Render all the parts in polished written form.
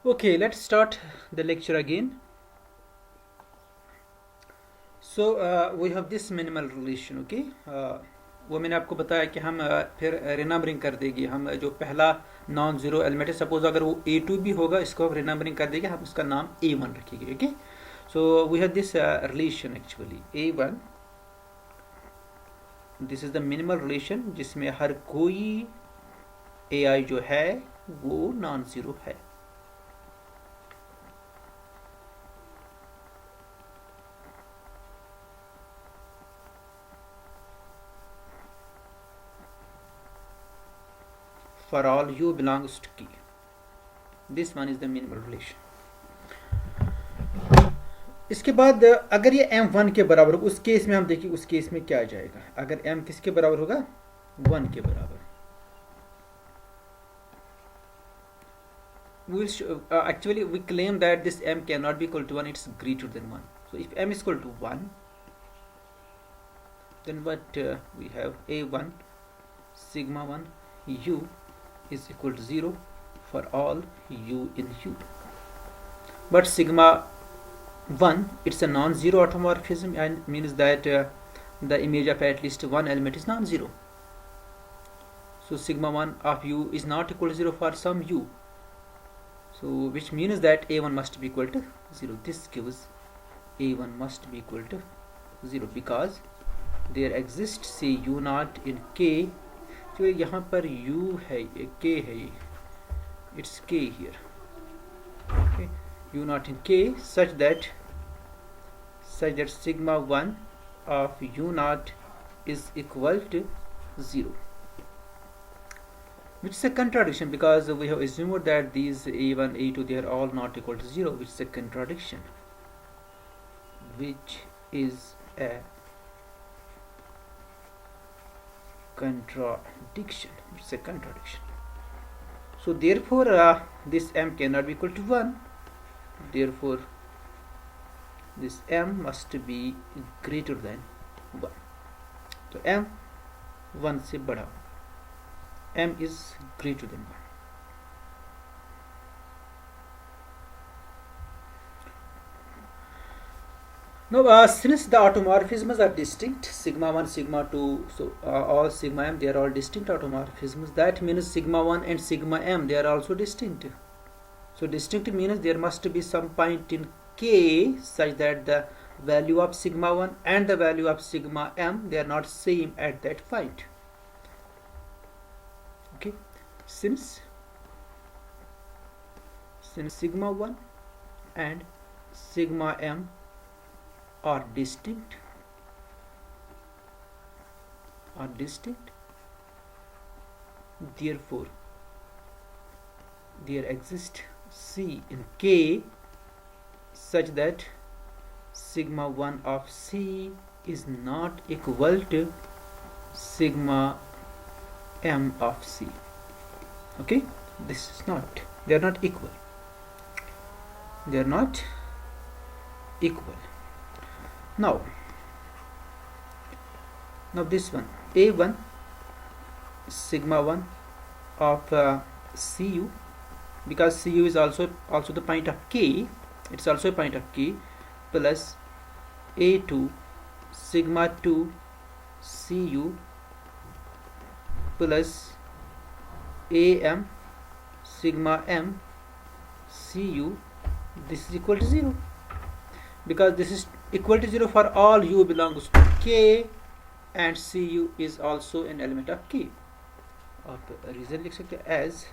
Okay, let's start the lecture again. So we have this minimal relation. Okay, वो मैंने आपको बताया कि हम फिर रिनंबरिंग कर देंगे. हम जो पहला नॉन ज़ीरो एलिमेंट है, सपोज अगर वो A2 भी होगा, इसको हम रिनंबरिंग कर देंगे. हम उसका नाम A1 रखेंगे. Okay, so we have this relation actually A1. This is the minimal relation जिसमें हर कोई AI जो है वो नॉन ज़ीरो है. For all U belongs to K. This one is the minimal relation. इसके बाद अगर ये M1 के बराबर हो, उस केस में हम देखिए उस केस में क्या आ जाएगा. अगर M किसके बराबर होगा? 1 के बराबर. Actually we claim that this M cannot be equal to 1, it's greater than 1. So if M is equal to 1, then what we have A1 sigma 1 U is equal to 0 for all U in U. But sigma 1, it's a non-zero automorphism, and means that the image of at least one element is non-zero. So sigma 1 of U is not equal to 0 for some U. So which means that A1 must be equal to 0. This gives A1 must be equal to 0 because there exists say U naught in K. जो यहाँ पर U है, ये K है, it's K here. Okay, U naught in K such that sigma 1 of U naught is equal to 0, which is a contradiction because we have assumed that these A1, A2, they are all not equal to 0, which is a contradiction. Which is a contradiction. It's a contradiction. So therefore this M cannot be equal to 1. Therefore this M must be greater than 1. So M 1 से बड़ा, M is greater than 1. Now since the automorphisms are distinct, sigma 1, sigma 2, so all sigma m, they are all distinct automorphisms. That means sigma 1 and sigma m, they are also distinct. So distinct means there must be some point in K such that the value of sigma 1 and the value of sigma m, they are not same at that point. Okay, since sigma 1 and sigma m are distinct, therefore there exists C in K such that sigma 1 of C is not equal to sigma m of C. Okay, this is not, they are not equal. They are not equal. Now this one A1 sigma 1 of Cu, because Cu is also the point of K, it's also a point of K, plus A2 sigma 2 Cu plus Am sigma m Cu, this is equal to 0 because this is equal to 0 for all U belongs to K and Cu is also an element of K. आप reason लिख सकते हैं as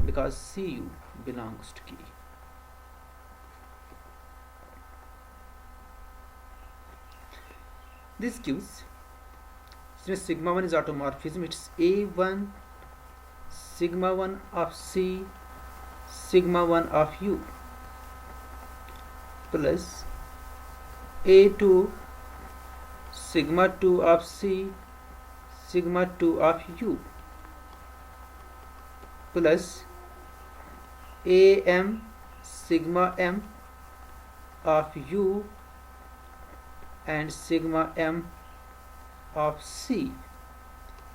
because Cu belongs to K. This gives, since sigma 1 is automorphism, it's A1 sigma 1 of C sigma 1 of U plus A2 sigma 2 of C sigma 2 of U plus Am sigma m of U and sigma m of C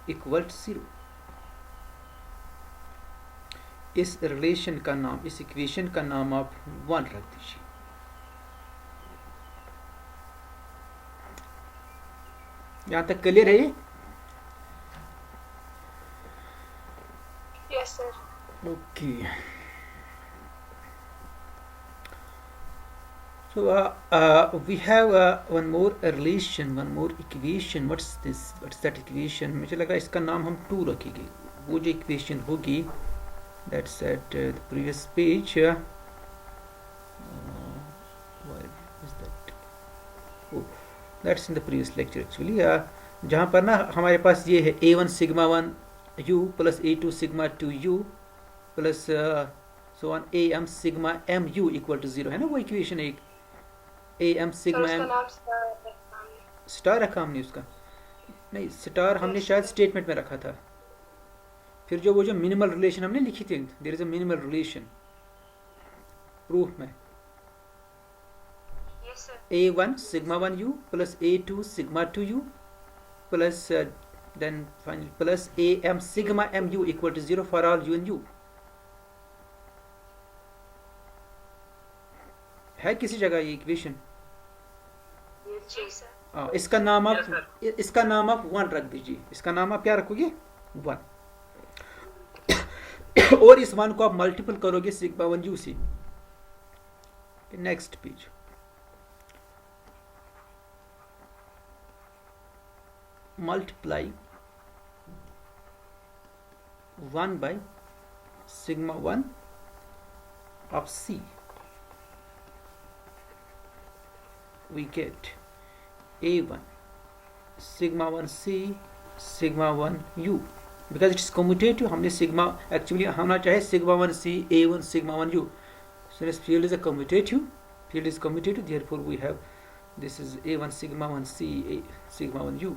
equal to 0. इस relation का नाम, इस equation का नाम आप 1 रख दीजिए। यहाँ तक क्लियर है ये? Yes, sir. Okay. So we have one more relation, one more equation. What's this? What's that equation? मुझे लगा इसका नाम हम 2 रखेंगे। वो जो equation होगी, that's at the previous page. Where is that? Oh, that's in the previous lecture actually. जहाँ पर ना हमारे पास ये है a1 sigma 1 u plus a2 sigma 2 u plus so on am sigma m u equal to 0 है ना वो equation एक am Sir, sigma उसका m नाम star रखा हमने। स्टार रखा हमने उसका, नहीं स्टार हमने Yes, शायद sir. स्टेटमेंट में रखा था। फिर जो वो जो मिनिमल रिलेशन हमने लिखी थी, there is a minimal relation proof में, Yes, sir. a1 sigma 1 u plus a2 sigma 2 u plus then finally plus am sigma m u equal to 0 for all u and u। है किसी जगह ये equation? जी sir. इसका नाम आप इसका नाम आप 1 रख दीजिए। इसका नाम आप क्या रखोगे? 1। और इस 1 को आप मल्टीपल करोगे सिग्मा 1 यू से। Next page, multiply 1 by sigma 1 of c, we get a1 sigma 1 c sigma 1 u because it is commutative। हमने सिग्मा एक्चुअली होना चाहे sigma 1 c a1 sigma 1 u, so this field is a commutative, field is commutative, therefore we have this is a1 sigma 1 c a sigma 1 u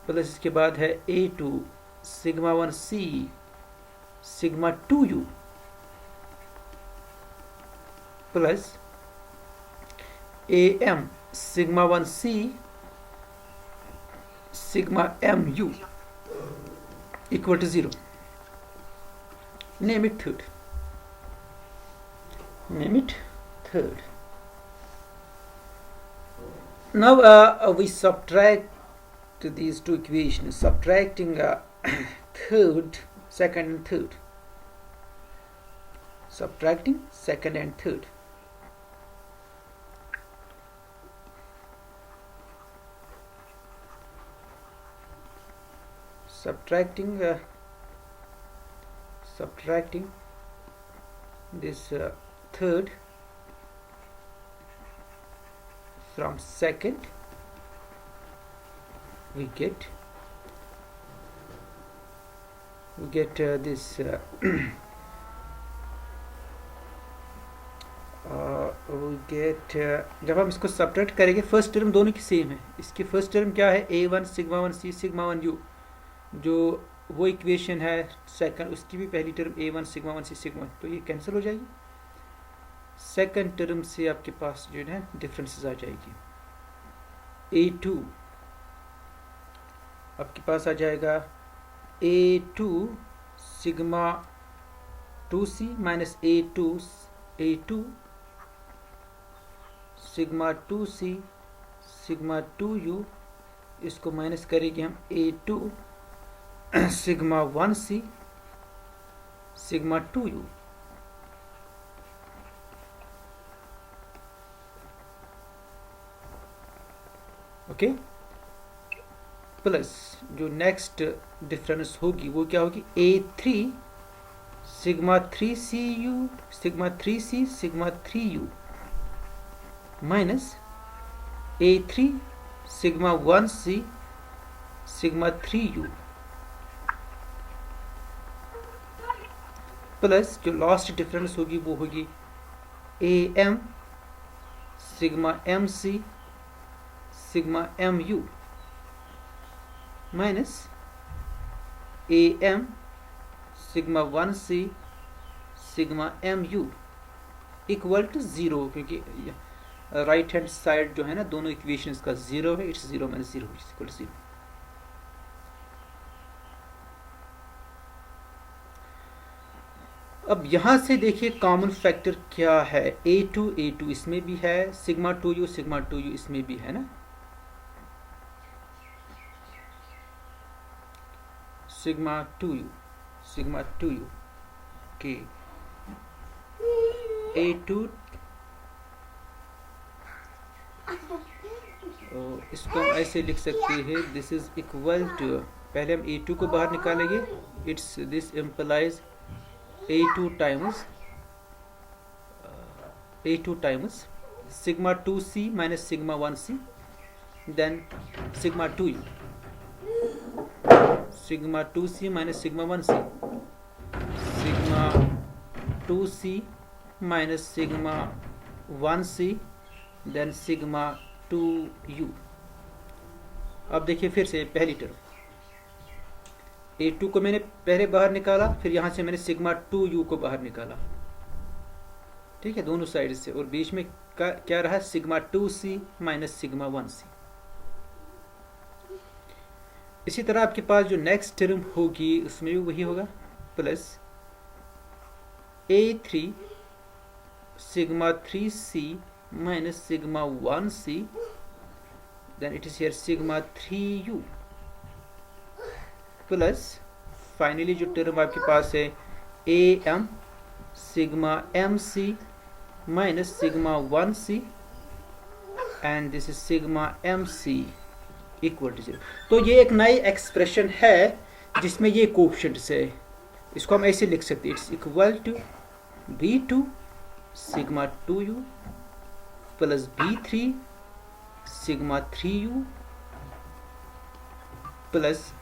plus इसके बाद है a2 sigma 1 c sigma 2 u plus am sigma 1 c sigma m u equal to 0। name it third, name it third। now we subtract these two equations, subtracting third, second and third, subtracting second and third। subtracting this third from second, we get this we get जब हम इसको subtract करेंगे, first term दोनों की same है। इसकी first term क्या है? a1 sigma 1 c sigma 1 u, जो वो इक्वेशन है सेकंड, उसकी भी पहली term a1 sigma 1 c sigma 1, तो ये कैंसिल हो जाएगी। सेकंड टर्म से आपके पास जो है डिफरेंसेस आ जाएगी। a2 आपके पास आ जाएगा a2 sigma 2c minus a2 sigma 2c sigma 2u, इसको माइनस करेंगे हम a2 sigma 1c sigma 2u, okay. Plus जो नेक्स्ट डिफरेंस होगी वो क्या होगी? a3 sigma 3cu sigma 3c sigma 3u minus a3 sigma 1c sigma 3u plus जो last difference होगी वो होगी am sigma mc sigma mu minus am sigma 1c sigma mu equal to 0, क्योंकि right hand side जो है ना दोनों equations का 0 है, इट्स 0 माइनस 0 इक्वल टू 0। अब यहाँ से देखिए कॉमन फैक्टर क्या है, A2 इसमें भी है, सिग्मा 2U इसमें भी है ना, सिग्मा 2U के A2 इसको हम ऐसे लिख सकते हैं, दिस इज इक्वल टू, पहले हम A2 को बाहर निकालेंगे, it's this implies A2 times sigma 2c minus sigma 1c, then sigma 2u, sigma 2c minus sigma 1c, sigma 2c minus sigma 1c, then sigma 2u. अब देखिए फिर से पहली टर्म A2 को मैंने पहले बाहर निकाला, फिर यहाँ से मैंने सिग्मा 2u को बाहर निकाला, ठीक है, दोनों साइड से, और बीच में क्या रहा, sigma 2c minus sigma 1c। इसी तरह आपके पास जो नेक्स्ट टर्म होगी उसमें भी वही होगा, plus A3 sigma 3c minus sigma 1c, then it is here sigma 3u, plus finally जो टर्म आपके पास है AM सिग्मा MC minus sigma 1c, and this is sigma MC equal to 0। तो ये एक नई एक्सप्रेशन है जिसमें ये कोएफिशिएंट्स है, इसको हम ऐसे लिख सकते हैं, it's equal to B2 sigma 2u plus B3 sigma 3u plus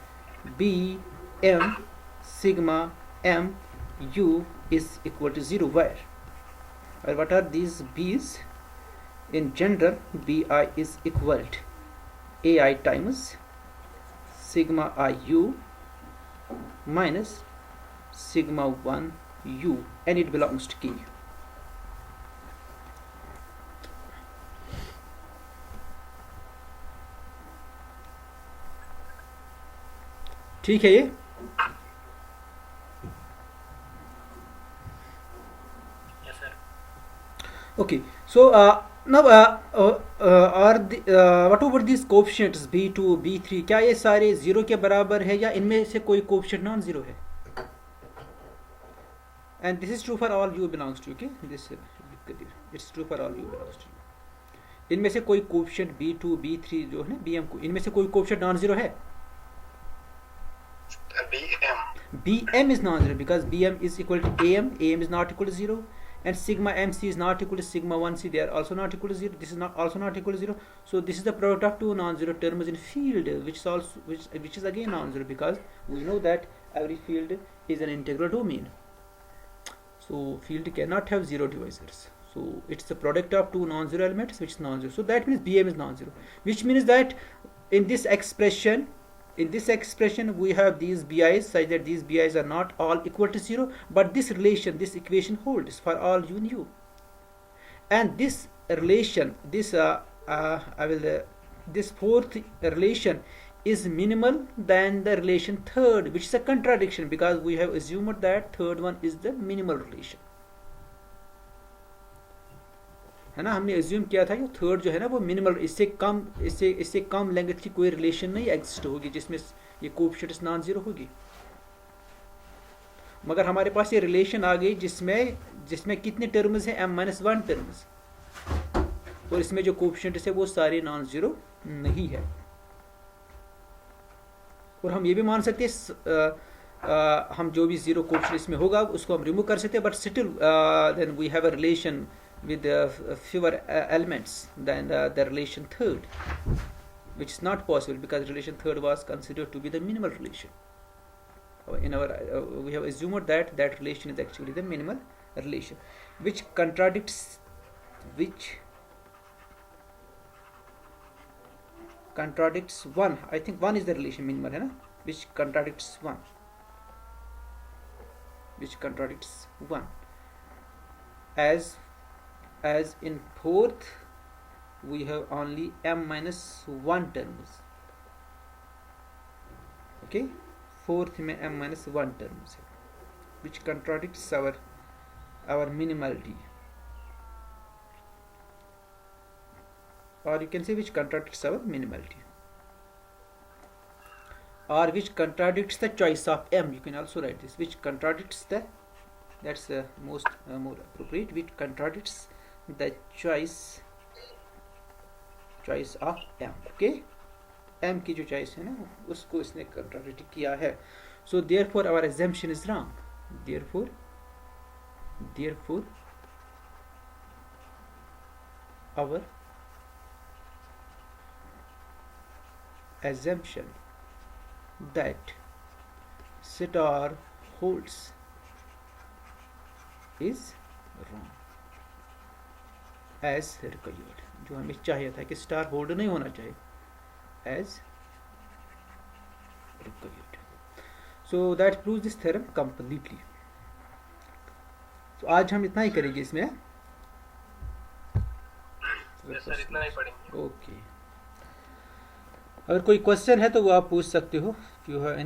BM sigma MU is equal to 0, where, or what are these B's? In general, BI is equal to AI times sigma IU minus sigma 1U, and it belongs to K. ठीक है ये, okay, so now what over these coefficients B2 B3, क्या ये सारे zero के बराबर है या इनमें से कोई कोएफिशिएंट नॉन जीरो है, and this is true for all u belongs to, okay, this it's true for all u belongs to, इनमें से कोई कोएफिशिएंट B2 B3 जो है ना BM को, इनमें से कोई कोएफिशिएंट नॉन जीरो है, BM is non-zero because BM is equal to AM is not equal to 0, and sigma MC is not equal to sigma 1C, they are also not equal to 0, this is not also not equal to 0, so this is the product of two non-zero terms in field, which is also which is again non-zero because we know that every field is an integral domain, so field cannot have zero divisors, so it's the product of two non-zero elements which is non-zero, so that means BM is non-zero, which means that in this expression we have these BI's such that these BI's are not all equal to 0, but this equation holds for all u and u, and this relation, this fourth relation is minimal than the relation third, which is a contradiction because we have assumed that third one is the minimal relation, है ना, हमने assume किया था कि third जो है ना वो मिनिमल, इससे कम लेंथ की कोई रिलेशन नहीं एग्जिस्ट होगी जिसमें ये कोएफिशिएंट्स नॉन जीरो होगी, मगर हमारे पास ये रिलेशन आ गई जिसमें कितने टर्म्स हैं m-1 टर्म्स, और इसमें जो कोएफिशिएंट्स है वो सारे नॉन जीरो नहीं है, और हम ये भी मान सकते हैं हम जो भी जीरो कोएफिशिएंट इसमें होगा उसको हम रिमूव कर सकते हैं, but still then we have a relation with fewer elements than the relation third, which is not possible because relation third was considered to be the minimal relation. In our we have assumed that relation is actually the minimal relation, which contradicts one. I think one is the relation minimal, है ना, which contradicts one, as in fourth we have only m-1 terms, okay, fourth में m-1 terms है, which contradicts our our minimality, or you can say which contradicts our minimality, or which contradicts the choice of M. You can also write this, which contradicts the, that's the most more appropriate, which contradicts the choice of M. Okay, M की जो choice है ना उसको इसने contradict किया है. So therefore our assumption is wrong. Therefore our assumption that star holds is wrong as required. जो हमें चाहिए था कि स्टार होल्ड नहीं होना चाहिए, as required. So that proves this theorem completely. तो आज हम इतना ही करेंगे इसमें. सर इतना ही पढ़ेंगे. ओके, अगर कोई क्वेश्चन है तो वो आप पूछ सकते हो. You have